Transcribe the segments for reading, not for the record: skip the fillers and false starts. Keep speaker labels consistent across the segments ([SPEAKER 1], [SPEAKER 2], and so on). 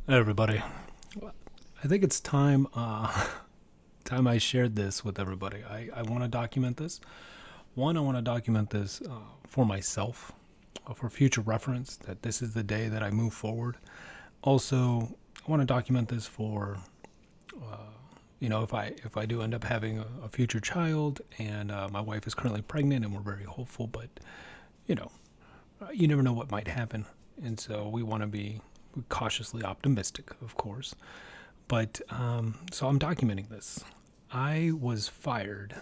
[SPEAKER 1] Hey everybody. I think it's time time I shared this with everybody. I want to document this. One, I want to document this for myself, for future reference, that this is the day that I move forward. Also, I want to document this for if I do end up having a future child, and my wife is currently pregnant, and we're very hopeful, but you know, you never know what might happen, and so we want to be cautiously optimistic, of course. But so I'm documenting this. I was fired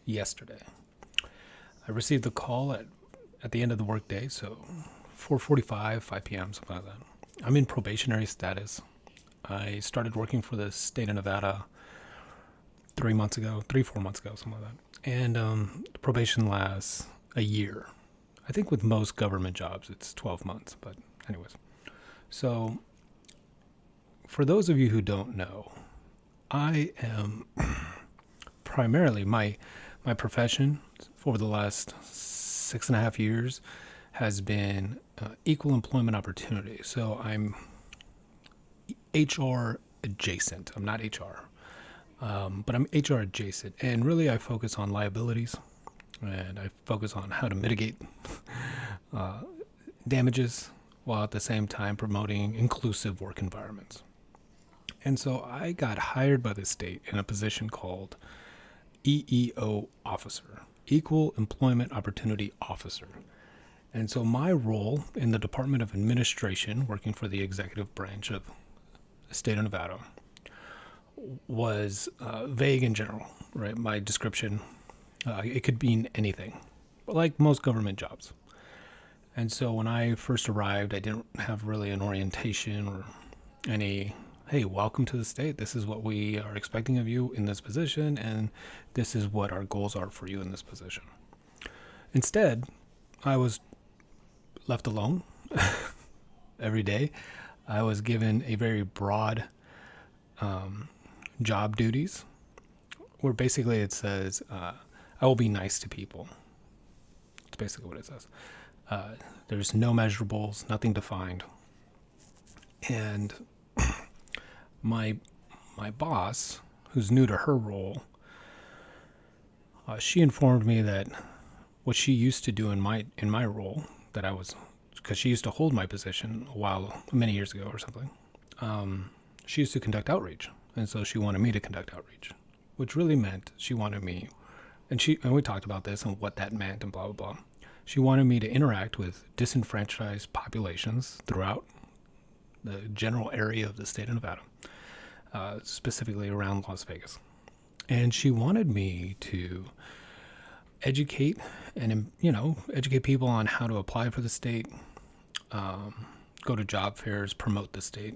[SPEAKER 1] yesterday. I received the call at the end of the workday, so 4:45, 5 p.m., something like that. I'm in probationary status. I started working for the state of Nevada 3 months ago, 4 months ago, something like that. And the probation lasts a year. I think with most government jobs, it's 12 months. But, anyways. So, for those of you who don't know, I am primarily my profession for the last 6.5 years has been equal employment opportunity. So I'm HR adjacent. I'm not HR, but I'm HR adjacent, and really I focus on liabilities, and I focus on how to mitigate damages while at the same time promoting inclusive work environments. And so I got hired by the state in a position called EEO officer, Equal Employment Opportunity Officer. And so my role in the Department of Administration, working for the executive branch of the state of Nevada, was vague in general, right? My description, it could mean anything, like most government jobs. And so when I first arrived, I didn't have really an orientation or any, hey, welcome to the state. This is what we are expecting of you in this position, and this is what our goals are for you in this position. Instead, I was left alone every day. I was given a very broad job duties where basically it says, I will be nice to people. It's basically what it says. There's no measurables, nothing defined. And my my boss, who's new to her role, she informed me that what she used to do in my role, that I was, because she used to hold my position a while, many years ago or something. She used to conduct outreach, and so she wanted me to conduct outreach, which really meant she wanted me, and we talked about this and what that meant and blah blah blah. She wanted me to interact with disenfranchised populations throughout the general area of the state of Nevada, specifically around Las Vegas. And she wanted me to educate and educate people on how to apply for the state, go to job fairs, promote the state.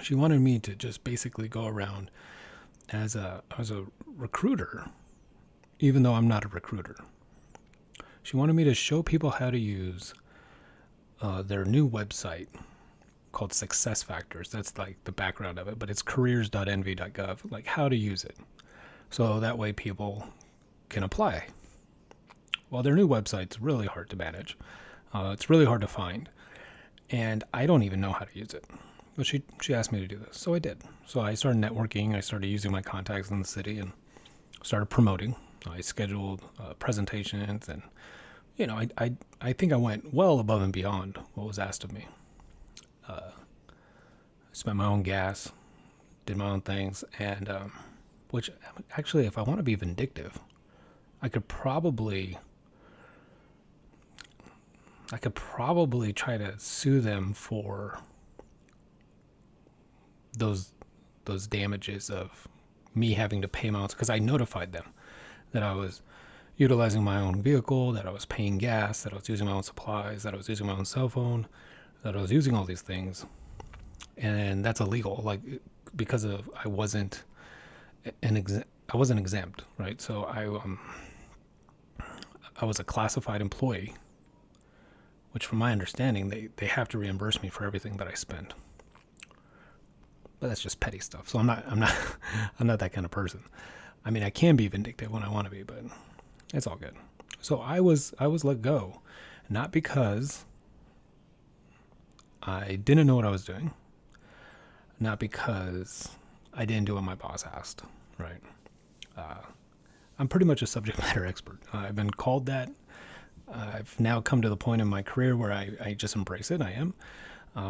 [SPEAKER 1] She wanted me to just basically go around as a recruiter, even though I'm not a recruiter. She wanted me to show people how to use their new website called Success Factors. That's like the background of it, but it's careers.nv.gov, like how to use it. So that way people can apply. Well, their new website's really hard to manage. It's really hard to find. And I don't even know how to use it. But she asked me to do this, so I did. So I started networking. I started using my contacts in the city and started promoting. I scheduled presentations, and I think I went well above and beyond what was asked of me. I spent my own gas, did my own things, and which actually, if I want to be vindictive, I could probably I could probably try to sue them for those those damages of me having to pay my own, because I notified them that I was utilizing my own vehicle, that I was paying gas, that I was using my own supplies, that I was using my own cell phone, that I was using all these things, and that's illegal. Like, because of I wasn't exempt, right? So I was a classified employee, which, from my understanding, they have to reimburse me for everything that I spend. But that's just petty stuff. So I'm not I'm not that kind of person. I mean, I can be vindictive when I want to be, but it's all good. So I was let go, not because I didn't know what I was doing, not because I didn't do what my boss asked, right? I'm pretty much a subject matter expert. I've been called that. I've now come to the point in my career where I just embrace it. I am.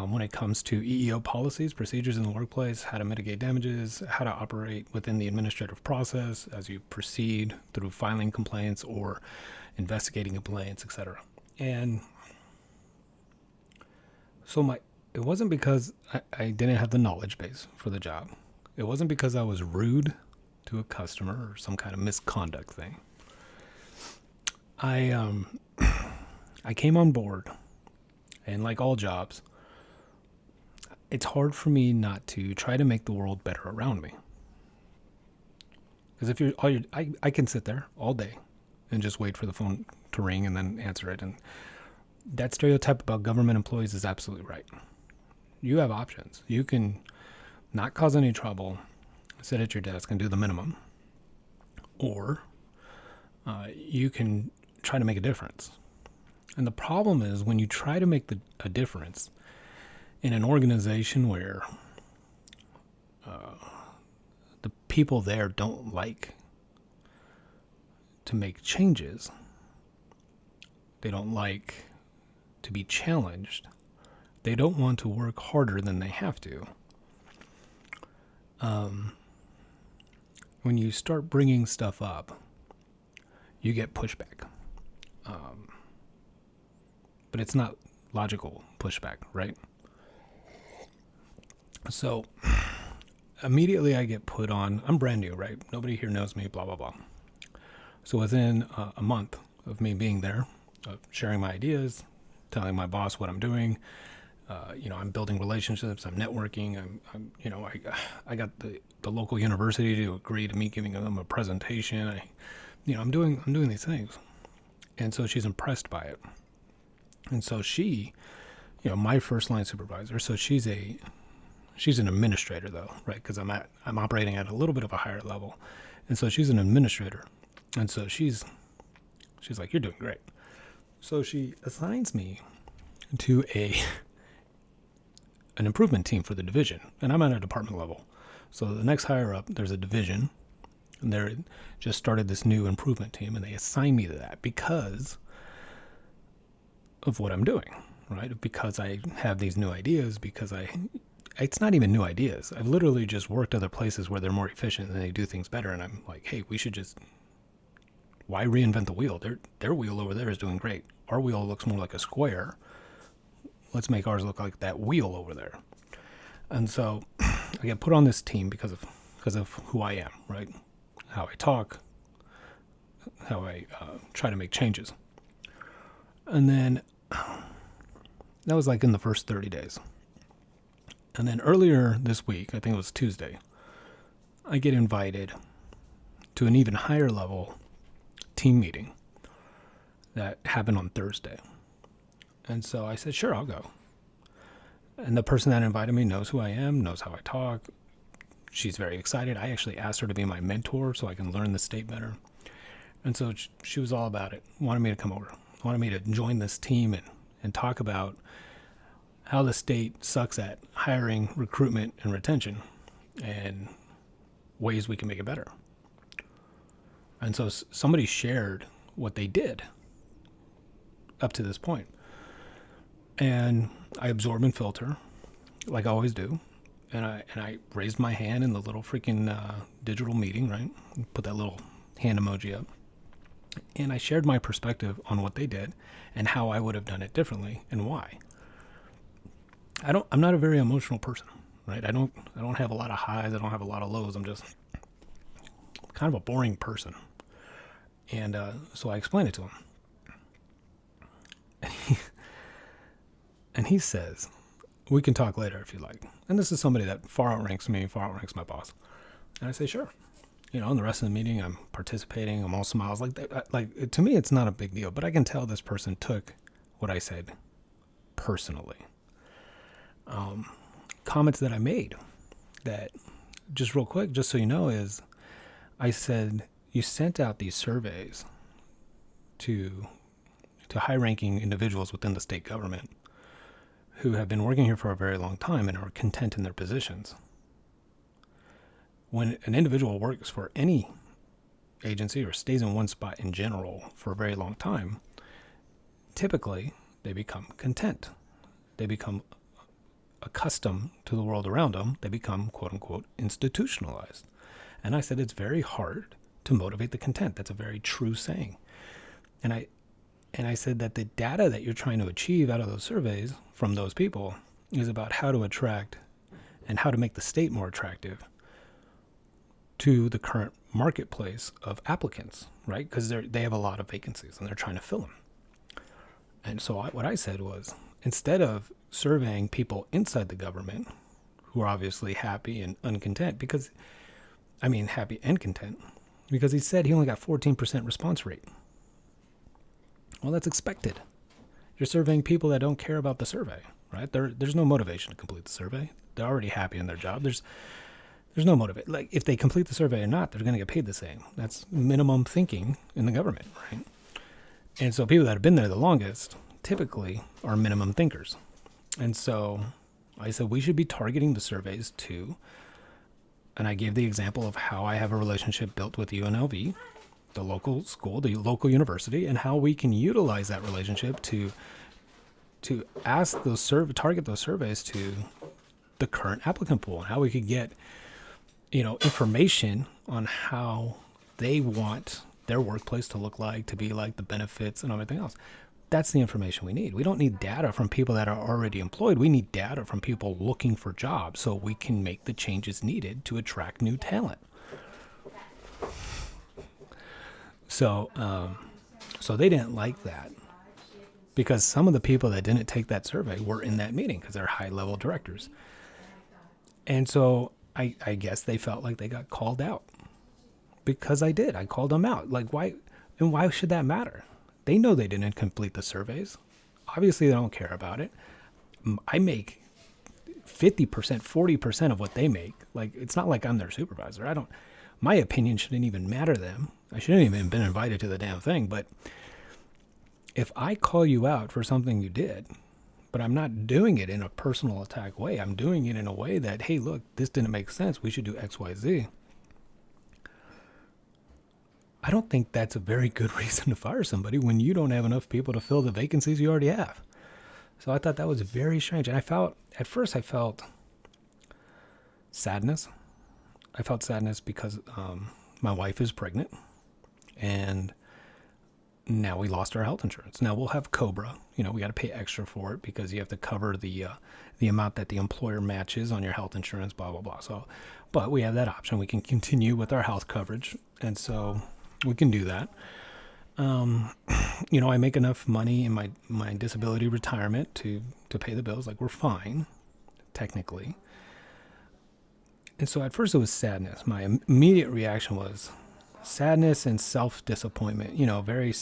[SPEAKER 1] When it comes to EEO policies, procedures in the workplace, how to mitigate damages, how to operate within the administrative process as you proceed through filing complaints or investigating complaints, etc. And so it wasn't because I didn't have the knowledge base for the job. It wasn't because I was rude to a customer or some kind of misconduct thing. I came on board, and like all jobs, it's hard for me not to try to make the world better around me. Because I can sit there all day and just wait for the phone to ring and then answer it. And that stereotype about government employees is absolutely right. You have options. You can not cause any trouble, sit at your desk and do the minimum, or you can try to make a difference. And the problem is when you try to make a difference in an organization where the people there don't like to make changes, they don't like to be challenged, they don't want to work harder than they have to. When you start bringing stuff up, you get pushback. But it's not logical pushback, right? So immediately I get put on, I'm brand new, right? Nobody here knows me, blah, blah, blah. So within a month of me being there, sharing my ideas, telling my boss what I'm doing, I'm building relationships, I'm networking, I got the local university to agree to me giving them a presentation. I'm doing these things. And so she's impressed by it. And so she, my first line supervisor, so she's an administrator though, right? Because I'm operating at a little bit of a higher level. And so she's an administrator. And so she's like, you're doing great. So she assigns me to an improvement team for the division. And I'm at a department level. So the next higher up, there's a division. And they just started this new improvement team. And they assign me to that because of what I'm doing, right? Because I have these new ideas, it's not even new ideas. I've literally just worked other places where they're more efficient and they do things better. And I'm like, hey, why reinvent the wheel? Their wheel over there is doing great. Our wheel looks more like a square. Let's make ours look like that wheel over there. And so I get put on this team because of who I am, right? How I talk, how I try to make changes. And then that was like in the first 30 days. And then earlier this week, I think it was Tuesday, I get invited to an even higher level team meeting that happened on Thursday. And so I said, sure, I'll go. And the person that invited me knows who I am, knows how I talk. She's very excited. I actually asked her to be my mentor so I can learn the state better. And so she was all about it, wanted me to come over, wanted me to join this team and talk about how the state sucks at hiring, recruitment, and retention, and ways we can make it better. And so somebody shared what they did up to this point. And I absorb and filter, like I always do. And I raised my hand in the little freaking digital meeting, right? Put that little hand emoji up. And I shared my perspective on what they did and how I would have done it differently and why. I'm not a very emotional person, right? I don't have a lot of highs. I don't have a lot of lows. I'm just kind of a boring person. And so I explained it to him. And he says, we can talk later if you like. And this is somebody that far outranks me, far outranks my boss. And I say, sure. And the rest of the meeting, I'm participating. I'm all smiles. Like to me, it's not a big deal. But I can tell this person took what I said personally. Comments that I made that, just real quick, just so you know, is I said, you sent out these surveys to high-ranking individuals within the state government who have been working here for a very long time and are content in their positions. When an individual works for any agency or stays in one spot in general for a very long time, typically they become content. They become accustomed to the world around them. They become, quote unquote, institutionalized. And I said it's very hard to motivate the content. That's a very true saying. And I said that the data that you're trying to achieve out of those surveys from those people is about how to attract and how to make the state more attractive to the current marketplace of applicants, right? Because they have a lot of vacancies and they're trying to fill them. And so what I said was, instead of surveying people inside the government who are obviously happy and uncontent, happy and content, because he said he only got 14% response rate. Well, that's expected. You're surveying people that don't care about the survey, right? There's no motivation to complete the survey. They're already happy in their job. There's no motivation. Like, if they complete the survey or not, they're going to get paid the same. That's minimum thinking in the government, right? And so people that have been there the longest typically are minimum thinkers. And so I said we should be targeting the surveys to, and I gave the example of how I have a relationship built with UNLV, the local school, the local university, and how we can utilize that relationship to target those surveys to the current applicant pool, and how we could get, information on how they want their workplace to look like, to be like, the benefits and everything else. That's the information we need. We don't need data from people that are already employed. We need data from people looking for jobs so we can make the changes needed to attract new talent. So they didn't like that, because some of the people that didn't take that survey were in that meeting because they're high-level directors. And so I guess they felt like they got called out because I did. I called them out. Like, why? And why should that matter? They know they didn't complete the surveys. Obviously, they don't care about it. I make 50%, 40% of what they make. Like, it's not like I'm their supervisor. My opinion shouldn't even matter to them. I shouldn't even have been invited to the damn thing. But if I call you out for something you did, but I'm not doing it in a personal attack way, I'm doing it in a way that, hey, look, this didn't make sense. We should do X, Y, Z. I don't think that's a very good reason to fire somebody when you don't have enough people to fill the vacancies you already have. So I thought that was very strange. And at first I felt sadness. I felt sadness because my wife is pregnant, and now we lost our health insurance. Now we'll have COBRA. We got to pay extra for it because you have to cover the amount that the employer matches on your health insurance, blah, blah, blah. So, but we have that option. We can continue with our health coverage. And so we can do that. I make enough money in my disability retirement to pay the bills. Like, we're fine, technically. And so at first it was sadness. My immediate reaction was sadness and self-disappointment, very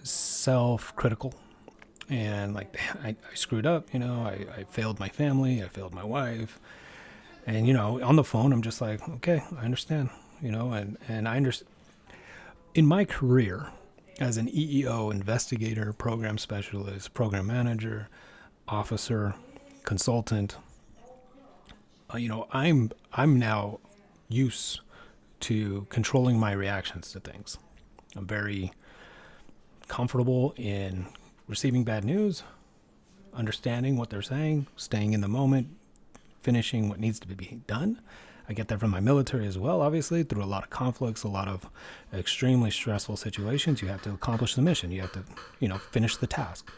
[SPEAKER 1] self-critical. And like, I screwed up, I failed my family, I failed my wife. And, on the phone, I'm just like, okay, I understand, and I understand. In my career as an EEO, investigator, program specialist, program manager, officer, consultant, I'm now used to controlling my reactions to things. I'm very comfortable in receiving bad news, understanding what they're saying, staying in the moment, finishing what needs to be done. I get that from my military as well, obviously, through a lot of conflicts, a lot of extremely stressful situations. You have to accomplish the mission. You have to, finish the task.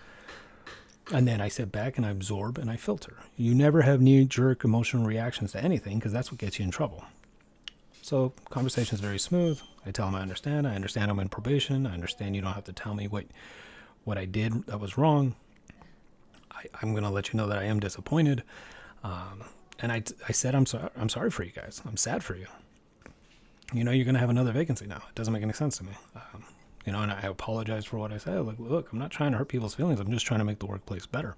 [SPEAKER 1] And then I sit back and I absorb and I filter. You never have knee-jerk emotional reactions to anything, because that's what gets you in trouble. So conversation is very smooth. I tell them I understand. I'm in probation. I understand you don't have to tell me what I did that was wrong. I'm going to let you know that I am disappointed. And I said, I'm sorry for you guys. I'm sad for you. You're going to have another vacancy now. It doesn't make any sense to me. And I apologize for what I said. Like, look, I'm not trying to hurt people's feelings. I'm just trying to make the workplace better.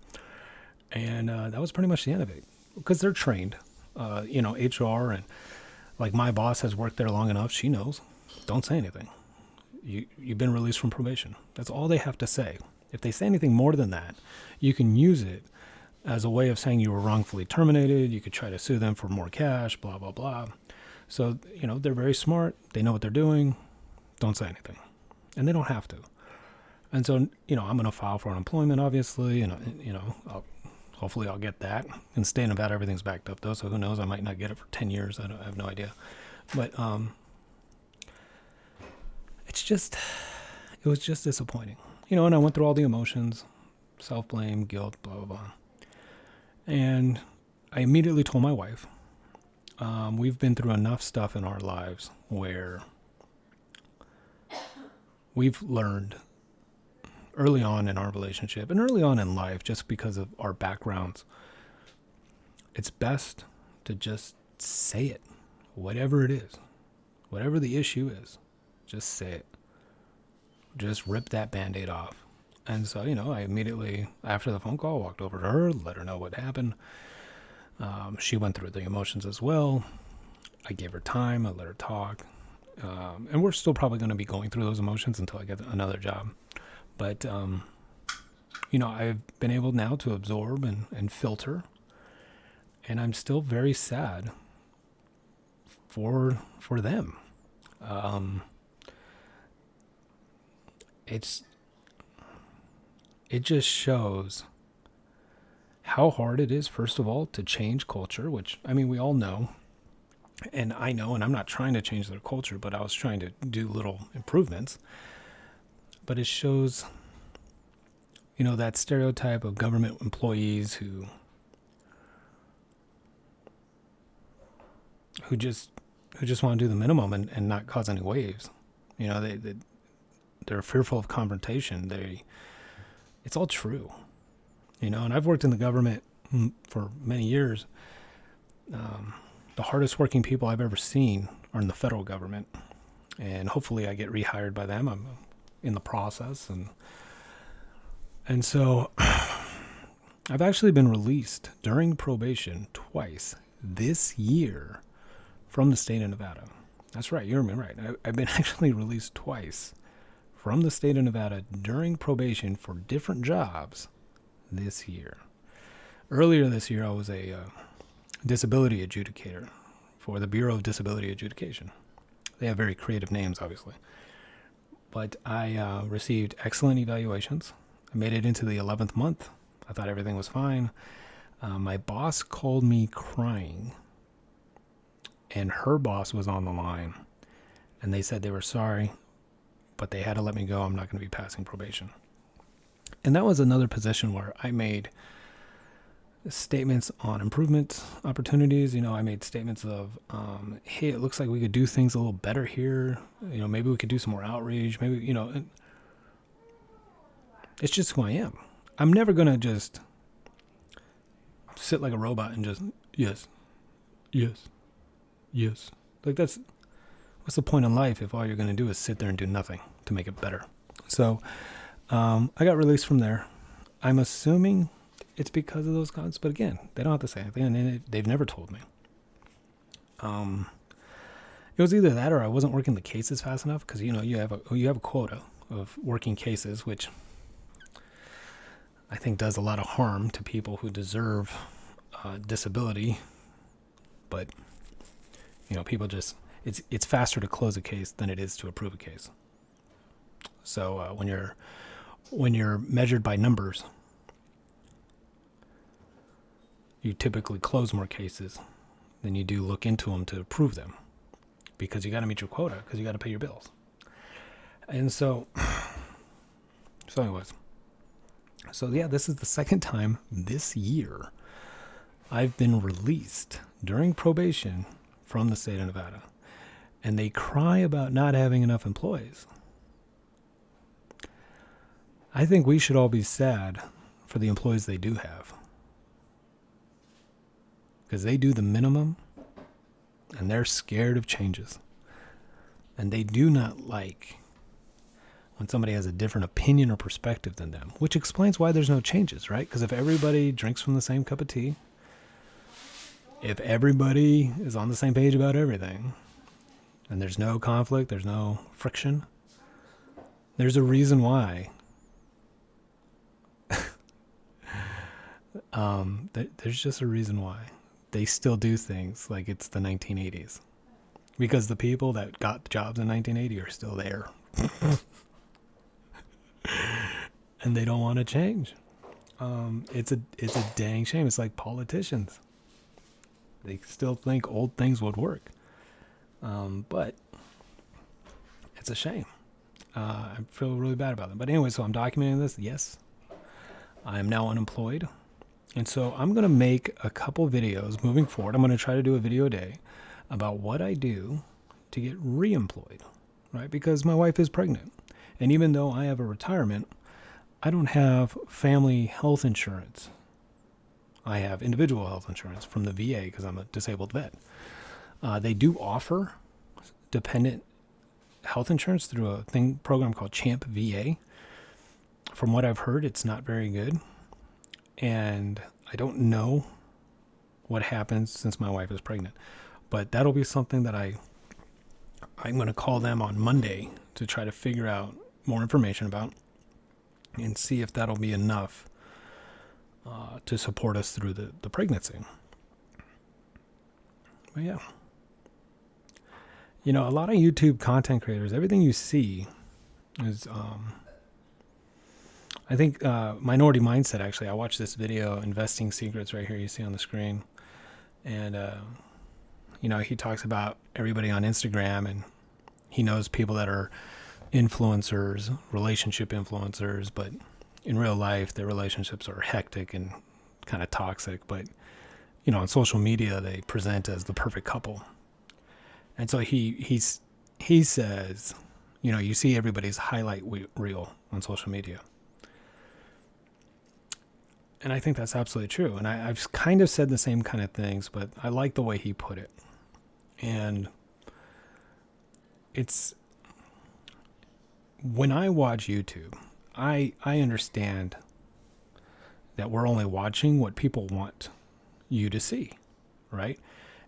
[SPEAKER 1] And that was pretty much the end of it, because they're trained. HR, and like, my boss has worked there long enough. She knows. Don't say anything. You've been released from probation. That's all they have to say. If they say anything more than that, you can use it as a way of saying you were wrongfully terminated. You could try to sue them for more cash, blah, blah, blah. So, they're very smart. They know what they're doing. Don't say anything. And they don't have to. And so, I'm going to file for unemployment, obviously, and, hopefully I'll get that. In the state of Nevada, everything's backed up, though, so who knows? I might not get it for 10 years. I have no idea. But it was just disappointing. And I went through all the emotions, self-blame, guilt, blah, blah, blah. And I immediately told my wife, we've been through enough stuff in our lives where we've learned early on in our relationship and early on in life, just because of our backgrounds, it's best to just say it, whatever it is, whatever the issue is, just say it. Just rip that Band-Aid off. And so, I immediately, after the phone call, walked over to her, let her know what happened. She went through the emotions as well. I gave her time. I let her talk. And we're still probably going to be going through those emotions until I get another job. But, I've been able now to absorb and filter. And I'm still very sad for them. It just shows how hard it is, first of all, to change culture, which, we all know. And I know, and I'm not trying to change their culture, but I was trying to do little improvements. But it shows, that stereotype of government employees who just want to do the minimum and not cause any waves. They're fearful of confrontation. It's all true, and I've worked in the government for many years. The hardest working people I've ever seen are in the federal government, and hopefully I get rehired by them. I'm in the process, and so I've actually been released during probation twice this year from the state of Nevada. That's right, you heard me right. I've been actually released twice from the state of Nevada during probation for different jobs this year. Earlier this year, I was a disability adjudicator for the Bureau of Disability Adjudication. They have very creative names, obviously. But I received excellent evaluations. I made it into the 11th month. I thought everything was fine. My boss called me crying, and her boss was on the line, and they said they were sorry, but they had to let me go. I'm not going to be passing probation. And that was another position where I made statements on improvement opportunities. I made statements of, hey, it looks like we could do things a little better here. Maybe we could do some more outreach. Maybe, it's just who I am. I'm never going to just sit like a robot and just, yes. Like what's the point in life if all you're going to do is sit there and do nothing to make it better? So I got released from there. I'm assuming it's because of those cons, but again, they don't have to say anything, and they've never told me. It was either that or I wasn't working the cases fast enough, because you have a quota of working cases, which I think does a lot of harm to people who deserve disability. But people just it's faster to close a case than it is to approve a case. So when you're measured by numbers, you typically close more cases than you do look into them to approve them, because you got to meet your quota, because you got to pay your bills. And so anyways, this is the second time this year I've been released during probation from the state of Nevada, and they cry about not having enough employees. I think we should all be sad for the employees they do have, because they do the minimum and they're scared of changes, and they do not like when somebody has a different opinion or perspective than them, which explains why there's no changes, right? Because if everybody drinks from the same cup of tea, if everybody is on the same page about everything, and there's no conflict, there's no friction, there's a reason why There's just a reason why they still do things like it's the 1980s, because the people that got the jobs in 1980 are still there, and they don't want to change. It's a dang shame. It's like politicians; they still think old things would work, but it's a shame. I feel really bad about them. But anyway, so I'm documenting this. Yes, I am now unemployed. And so I'm going to make a couple videos moving forward. I'm going to try to do a video a day about what I do to get reemployed, right? Because my wife is pregnant. And even though I have a retirement, I don't have family health insurance. I have individual health insurance from the VA because I'm a disabled vet. They do offer dependent health insurance through a program called Champ VA. From what I've heard, it's not very good. And I don't know what happens since my wife is pregnant. But that'll be something that I'm going to call them on Monday to try to figure out more information about and see if that'll be enough to support us through the pregnancy. But yeah. A lot of YouTube content creators, everything you see is... I think Minority Mindset, actually, I watched this video, Investing Secrets, right here you see on the screen. And, he talks about everybody on Instagram, and he knows people that are influencers, relationship influencers, but in real life, their relationships are hectic and kind of toxic. But, on social media, they present as the perfect couple. And so he says, you see everybody's highlight reel on social media. And I think that's absolutely true. And I've kind of said the same kind of things, but I like the way he put it. And it's... When I watch YouTube, I understand that we're only watching what people want you to see, right?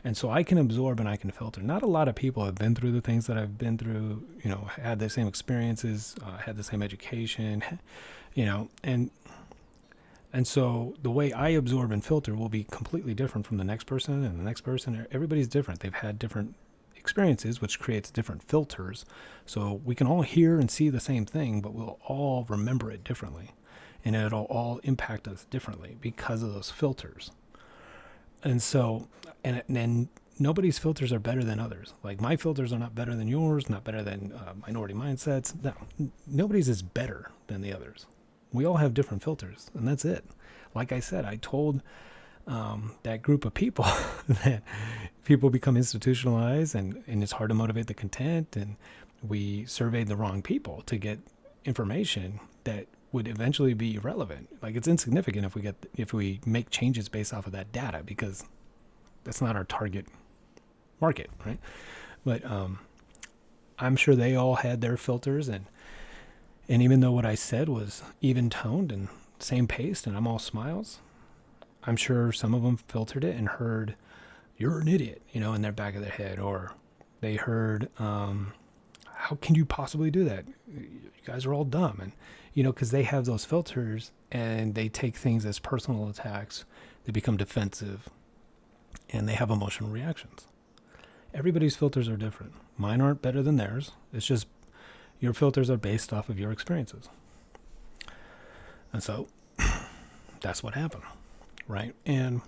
[SPEAKER 1] And so I can absorb and I can filter. Not a lot of people have been through the things that I've been through, had the same experiences, had the same education, and so the way I absorb and filter will be completely different from the next person and the next person. Everybody's different. They've had different experiences, which creates different filters. So we can all hear and see the same thing, but we'll all remember it differently. And it'll all impact us differently because of those filters. And so, and nobody's filters are better than others. Like my filters are not better than yours, not better than Minority Mindsets. No, nobody's is better than the others. We all have different filters, and that's it. Like I said, I told that group of people that people become institutionalized and it's hard to motivate the content, and we surveyed the wrong people to get information that would eventually be irrelevant. Like it's insignificant if we make changes based off of that data, because that's not our target market, right? But I'm sure they all had their filters, and even though what I said was even toned and same paced and I'm all smiles, I'm sure some of them filtered it and heard, "You're an idiot," in their back of their head. Or they heard, "How can you possibly do that? You guys are all dumb." And, because they have those filters and they take things as personal attacks. They become defensive and they have emotional reactions. Everybody's filters are different. Mine aren't better than theirs. It's just your filters are based off of your experiences. And so that's what happened, right? And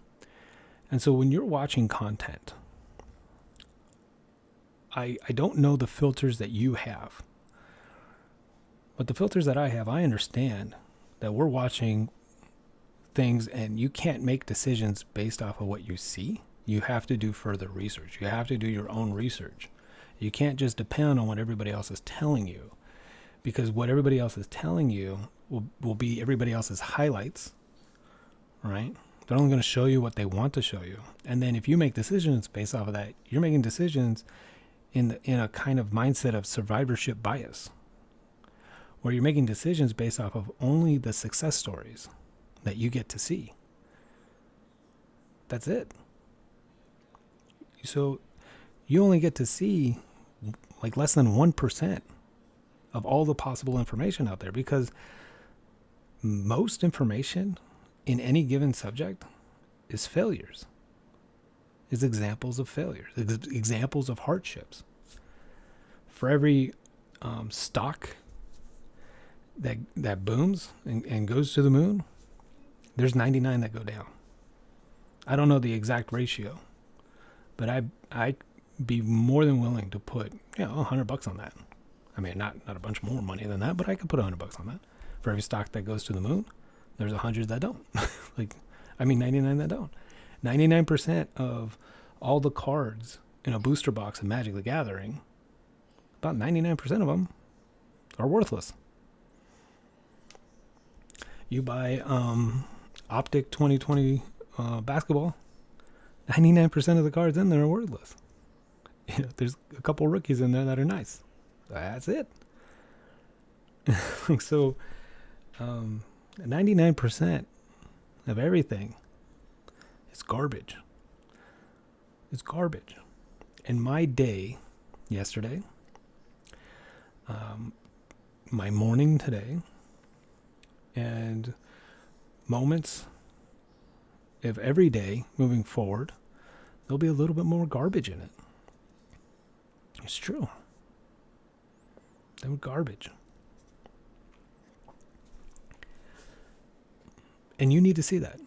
[SPEAKER 1] so when you're watching content, I don't know the filters that you have. But the filters that I have, I understand that we're watching things and you can't make decisions based off of what you see. You have to do further research. You have to do your own research. You can't just depend on what everybody else is telling you, because what everybody else is telling you will be everybody else's highlights, right? They're only going to show you what they want to show you. And then if you make decisions based off of that, you're making decisions in a kind of mindset of survivorship bias, where you're making decisions based off of only the success stories that you get to see. That's it. So you only get to see like less than 1% of all the possible information out there, because most information in any given subject is failures, is examples of failures, examples of hardships. For every stock that booms and goes to the moon, there's 99 that go down. I don't know the exact ratio, but I'd be more than willing to put $100 on that. I mean, not a bunch more money than that, but I could put $100 on that. For every stock that goes to the moon, there's 100 that don't. 99 that don't. 99% of all the cards in a booster box of Magic the Gathering, about 99% of them are worthless. You buy Optic 2020 basketball, 99% of the cards in there are worthless. There's a couple rookies in there that are nice. That's it. So 99% of everything is garbage. It's garbage. And my day yesterday, my morning today, and moments of every day moving forward, there'll be a little bit more garbage in it. It's true. They were garbage. And you need to see that.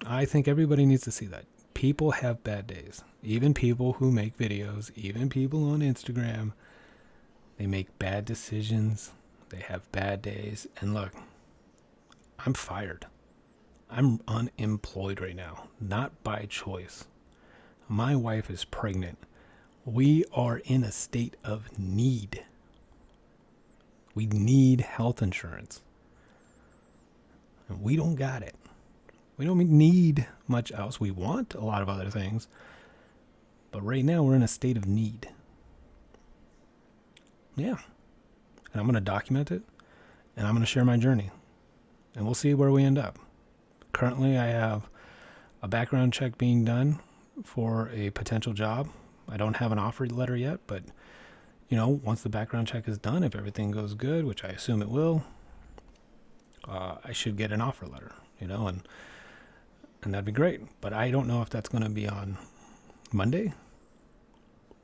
[SPEAKER 1] I think everybody needs to see that. People have bad days. Even people who make videos, even people on Instagram, they make bad decisions. They have bad days. And look, I'm fired. I'm unemployed right now, not by choice. My wife is pregnant. We are in a state of need. We need health insurance. And we don't got it. We don't need much else. We want a lot of other things. But right now we're in a state of need. Yeah. And I'm going to document it. And I'm going to share my journey. And we'll see where we end up. Currently I have a background check being done for a potential job. I don't have an offer letter yet, but once the background check is done, if everything goes good, which I assume it will, I should get an offer letter, and that'd be great. But I don't know if that's going to be on Monday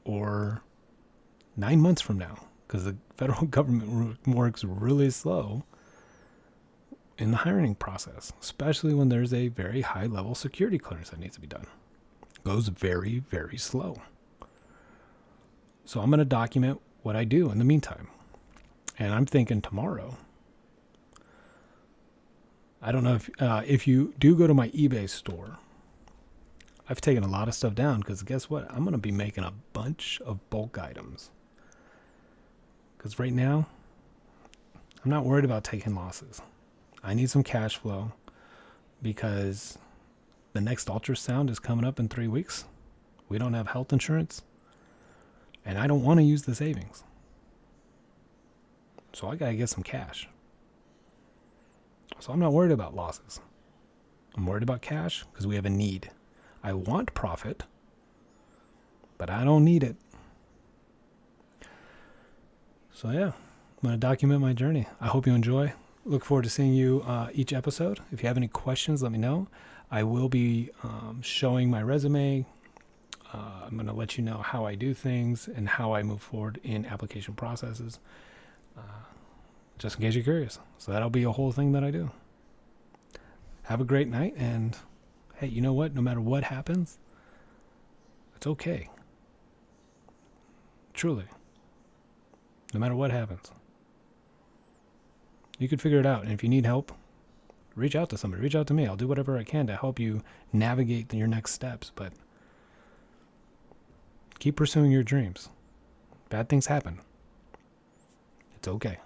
[SPEAKER 1] or 9 months from now, because the federal government works really slow in the hiring process, especially when there's a very high level security clearance that needs to be done. It goes very, very slow. So I'm going to document what I do in the meantime. And I'm thinking tomorrow, I don't know if you do go to my eBay store, I've taken a lot of stuff down because guess what? I'm going to be making a bunch of bulk items. Because right now, I'm not worried about taking losses. I need some cash flow because the next ultrasound is coming up in 3 weeks. We don't have health insurance. And I don't want to use the savings. So I got to get some cash. So I'm not worried about losses. I'm worried about cash because we have a need. I want profit, but I don't need it. So yeah, I'm going to document my journey. I hope you enjoy. Look forward to seeing you each episode. If you have any questions, let me know. I will be showing my resume. I'm going to let you know how I do things and how I move forward in application processes, just in case you're curious. So that'll be a whole thing that I do. Have a great night, and hey, you know what? No matter what happens, it's okay. Truly. No matter what happens. You could figure it out, and if you need help, reach out to somebody. Reach out to me. I'll do whatever I can to help you navigate your next steps, but keep pursuing your dreams. Bad things happen. It's okay.